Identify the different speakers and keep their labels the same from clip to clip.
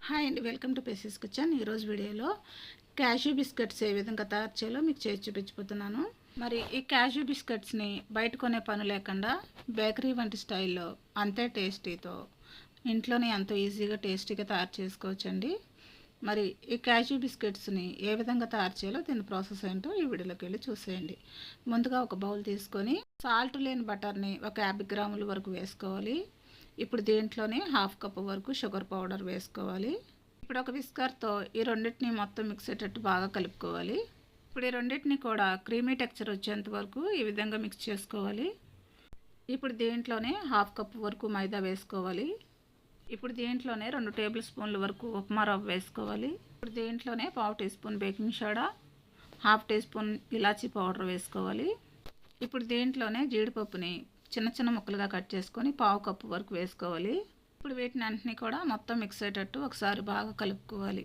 Speaker 1: Hi అండి, welcome to phases kitchen. ఈరోజు వీడియోలో క్యాష్యూ బిస్కెట్స్ ఏ విధంగా తయారు చేయాలో మీకు చేసి చూపించిపోతున్నాను. మరి ఈ క్యాష్యూ బిస్కెట్స్ని బయట కొనే పని లేకుండా బేకరీ వంటి స్టైల్లో అంతే టేస్టీతో ఇంట్లోనే ఎంతో ఈజీగా టేస్టీగా తయారు చేసుకోవచ్చండి. మరి ఈ క్యాష్యూ బిస్కెట్స్ని ఏ విధంగా తయారు చేయాలో దీని ప్రాసెస్ ఏంటో ఈ వీడియోలోకి వెళ్ళి చూసేయండి. ముందుగా ఒక బౌల్ తీసుకొని సాల్ట్ లేని బటర్ని ఒక 50 గ్రాముల వరకు వేసుకోవాలి. ఇప్పుడు దీంట్లోనే హాఫ్ కప్ వరకు షుగర్ పౌడర్ వేసుకోవాలి. ఇప్పుడు ఒక విస్కర్తో ఈ రెండింటిని మొత్తం మిక్స్ అయ్యేటట్టు బాగా కలుపుకోవాలి. ఇప్పుడు ఈ రెండింటిని కూడా క్రీమీ టెక్స్చర్ వచ్చేంత వరకు ఈ విధంగా మిక్స్ చేసుకోవాలి. ఇప్పుడు దీంట్లోనే హాఫ్ కప్ వరకు మైదా వేసుకోవాలి. ఇప్పుడు దీంట్లోనే 2 టేబుల్ స్పూన్ల వరకు ఉప్మా రవ్వ వేసుకోవాలి. ఇప్పుడు దీంట్లోనే 1/2 tea spoon baking soda, 1/2 tea spoon ఇలాచీ పౌడర్ వేసుకోవాలి. ఇప్పుడు దీంట్లోనే జీడిపప్పుని చిన్న చిన్న ముక్కలుగా కట్ చేసుకొని 1/2 కప్పు వరకు వేసుకోవాలి. ఇప్పుడు వీటిని అన్నింటినీ కూడా మొత్తం మిక్స్ అయ్యేటట్టు ఒకసారి బాగా కలుపుకోవాలి.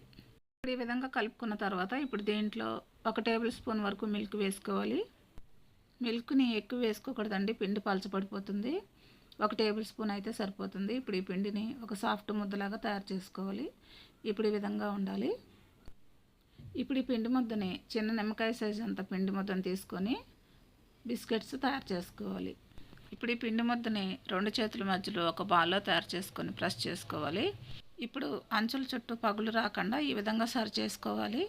Speaker 1: ఇప్పుడు ఈ విధంగా కలుపుకున్న తర్వాత ఇప్పుడు దీంట్లో 1 టేబుల్ స్పూన్ వరకు మిల్క్ వేసుకోవాలి. మిల్క్ని ఎక్కువ వేసుకోకూడదండి, పిండి పలచబడిపోతుంది. 1 టేబుల్ స్పూన్ అయితే సరిపోతుంది. ఇప్పుడు ఈ పిండిని ఒక సాఫ్ట్ ముద్దలాగా తయారు చేసుకోవాలి. ఇప్పుడు ఈ విధంగా ఉండాలి. ఇప్పుడు ఈ పిండి ముద్దని చిన్న నిమ్మకాయ సైజు అంత పిండి ముద్దను తీసుకొని బిస్కెట్స్ తయారు చేసుకోవాలి. ఇప్పుడు ఈ పిండి ముద్దని 2 చేతుల మధ్యలో ఒక బాల్లో తయారు చేసుకొని ప్రెస్ చేసుకోవాలి. ఇప్పుడు అంచుల చుట్టూ పగులు రాకుండా ఈ విధంగా సరి చేసుకోవాలి.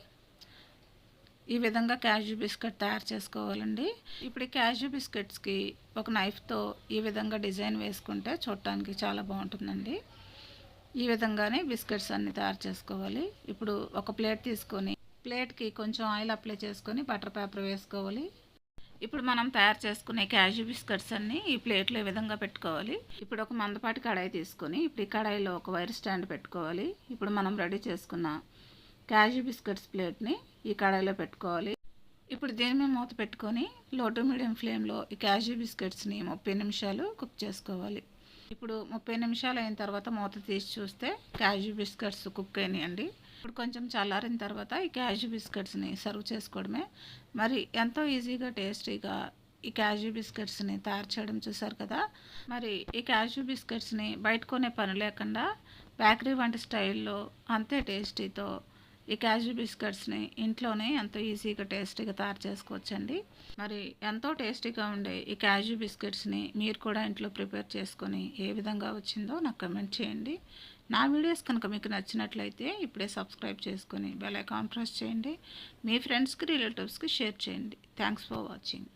Speaker 1: ఈ విధంగా క్యాష్యూ బిస్కెట్ తయారు చేసుకోవాలండి. ఇప్పుడు ఈ క్యాష్యూ బిస్కెట్స్కి ఒక నైఫ్తో ఈ విధంగా డిజైన్ వేసుకుంటే చూడటానికి చాలా బాగుంటుందండి. ఈ విధంగానే బిస్కెట్స్ అన్నీ తయారు చేసుకోవాలి. ఇప్పుడు ఒక ప్లేట్ తీసుకొని ప్లేట్కి కొంచెం ఆయిల్ అప్లై చేసుకొని బటర్ పేపర్ వేసుకోవాలి. ఇప్పుడు మనం తయారు చేసుకునే క్యాష్యూ బిస్కెట్స్ అన్నీ ఈ ప్లేట్లో ఈ విధంగా పెట్టుకోవాలి. ఇప్పుడు ఒక మందపాటి కడాయి తీసుకొని ఇప్పుడు ఈ కడాయిలో ఒక వైర్ స్టాండ్ పెట్టుకోవాలి. ఇప్పుడు మనం రెడీ చేసుకున్న క్యాష్యూ బిస్కెట్స్ ప్లేట్ని ఈ కడాయిలో పెట్టుకోవాలి. ఇప్పుడు దీని మీద మూత పెట్టుకొని లో టు మీడియం ఫ్లేమ్లో ఈ క్యాష్యూ బిస్కెట్స్ని 30 నిమిషాలు కుక్ చేసుకోవాలి. ఇప్పుడు 30 నిమిషాలు అయిన తర్వాత మూత తీసి చూస్తే క్యాష్యూ బిస్కెట్స్ కుక్ అయినాయండి. ఇప్పుడు కొంచెం చల్లారిన తర్వాత ఈ క్యాష్యూ బిస్కెట్స్ని సర్వ్ చేసుకోవడమే. మరి ఎంతో ఈజీగా టేస్టీగా ఈ క్యాష్యూ బిస్కెట్స్ని తయారు చేయడం చూసారు కదా. మరి ఈ క్యాష్యూ బిస్కెట్స్ని బయట కొనే పని లేకుండా బేకరీ వంటి స్టైల్లో అంతే టేస్టీతో ఈ క్యాష్యూ బిస్కెట్స్ని ఇంట్లోనే ఎంతో ఈజీగా టేస్టీగా తయారు చేసుకోవచ్చండి. మరి ఎంతో టేస్టీగా ఉండే ఈ క్యాష్యూ బిస్కెట్స్ని మీరు కూడా ఇంట్లో ప్రిపేర్ చేసుకొని ఏ విధంగా వచ్చిందో నాకు కమెంట్ చేయండి. నా వీడియోస్ కనుక మీకు నచ్చినట్లయితే ఇప్పుడే సబ్స్క్రైబ్ చేసుకొని బెల్ ఐకాన్ ప్రెస్ చేయండి. మీ ఫ్రెండ్స్కి రిలేటివ్స్కి షేర్ చేయండి. Thanks for watching.